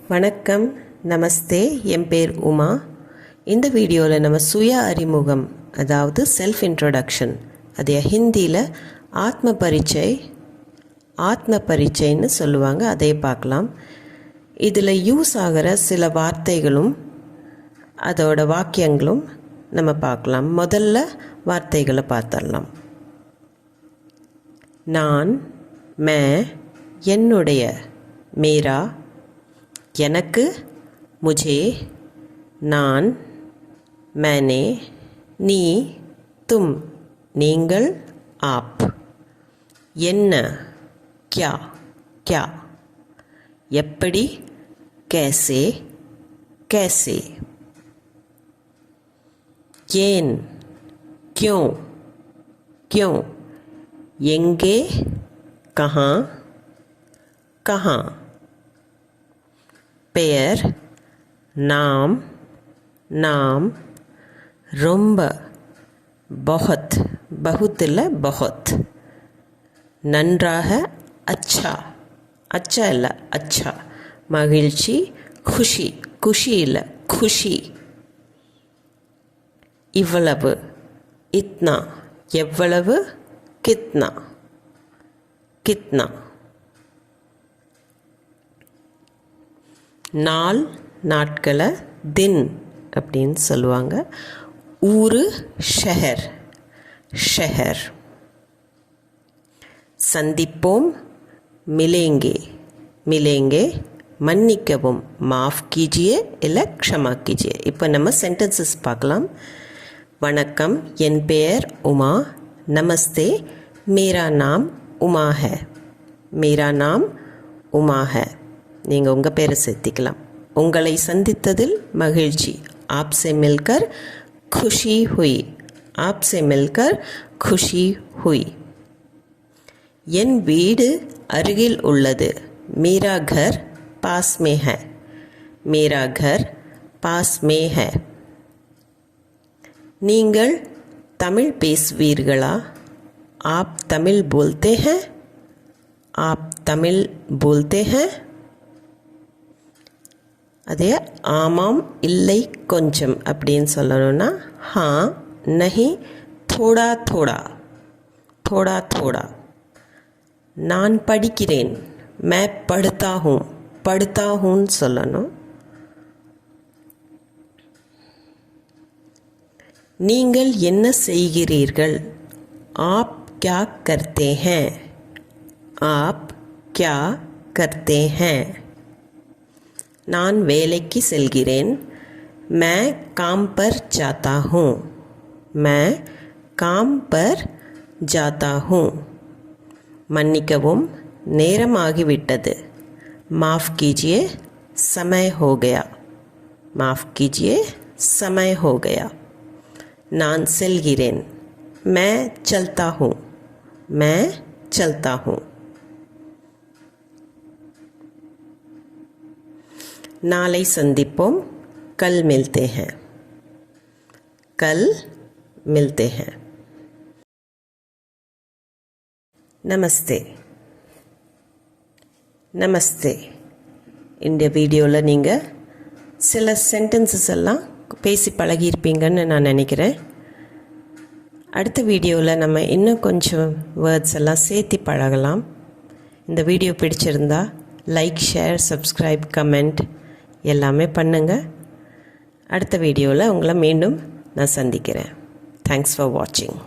வணக்கம், நமஸ்தே. என் பேர் உமா. இந்த வீடியோவில் நம்ம சுய அறிமுகம், அதாவது செல்ஃப் இன்ட்ரோடக்ஷன், அதை ஹிந்தியில் ஆத்ம பரிச்சைன்னு சொல்லுவாங்க, அதை பார்க்கலாம். இதில் யூஸ் ஆகிற சில வார்த்தைகளும் அதோட வாக்கியங்களும் நம்ம பார்க்கலாம். முதல்ல வார்த்தைகளை பார்த்துடலாம். நான், மே, என்னுடைய, மேரா, எனக்கு, முझे, நான், मैंने, நீ, तुम, நீங்கள், आप, என்ன, क्या, क्या, எப்படி, कैसे, कैसे, ஏன், क्यों, क्यों, எங்கே, कहाँ, कहाँ, பெயர், नाम, नाम, ரொம்ப, बहुत, बहुत இல்லை बहुत, நன்றாக, अच्छा, अच्छा இல்லை अच्छा, மகிழ்ச்சி, खुशी, खुशी இல்லை खुशी, இவ்வளவு, इतना, எவ்வளவு, कितना, कितना, நாள், நாட்களை தின் அப்படின்னு சொல்லுவாங்க. ஊரு, ஷஹர், ஷஹர். சந்திப்போம், மிலேங்கே, மிலேங்கே. மன்னிக்கவும், மாஃப் கீஜியே இல்லை க்ஷமா கீஜியே. இப்போ நம்ம சென்டென்சஸ் பார்க்கலாம். வணக்கம், என் பெயர் உமா. நமஸ்தே, மேரா நாம் உமா है. மேரா நாம் உமா है. நீங்கள் உங்கள் பேரை சேர்த்திக்கலாம். உங்களை சந்தித்ததில் மகிழ்ச்சி. आपसे मिलकर खुशी हुई. आपसे मिलकर खुशी हुई. என் வீடு அருகில் உள்ளது. मेरा घर पास में है. मेरा घर पास में है. நீங்கள் தமிழ் பேசுவீர்களா? आप तमिल बोलते हैं? आप तमिल बोलते हैं? அதே ஆமாம், இல்லை, கொஞ்சம் அப்படின்னு சொல்லணும்னா ஹா, நஹி, தோடா தோடா, தோடா தோடா. நான் படிக்கிறேன். மே படுத்தா ஹூம், படுத்தா ஹூன்னு சொல்லணும். நீங்கள் என்ன செய்கிறீர்கள்? ஆப் क्या करते हैं? आप क्या करते हैं? நான் வேலைக்கு செல்கிறேன். मैं काम पर जाता हूँ. मैं काम पर जाता हूँ. மன்னிக்கவும், நேரமாகிவிட்டது. माफ़ कीजिए, समय हो गया. माफ़ कीजिए, समय हो गया. நான் செல்கிறேன். मैं चलता हूँ. मैं चलता हूँ. नाले संदीपोम, कल मिलते हैं. कल मिलते हैं. नमस्ते. நமஸ்தே. இந்த வீடியோவில் நீங்கள் சில சென்டென்சஸ் எல்லாம் பேசி பழகியிருப்பீங்கன்னு நான் நினைக்கிறேன். அடுத்த வீடியோவில் நம்ம இன்னும் கொஞ்சம் வேர்ட்ஸ் எல்லாம் சேர்த்து பழகலாம். இந்த வீடியோ பிடிச்சிருந்தா லைக், ஷேர், சப்ஸ்கிரைப், கமெண்ட் எல்லாமே பண்ணுங்கள். அடுத்த வீடியோவில் உங்களை மீண்டும் நான் சந்திக்கிறேன். தேங்க்ஸ் ஃபார் வாட்சிங்.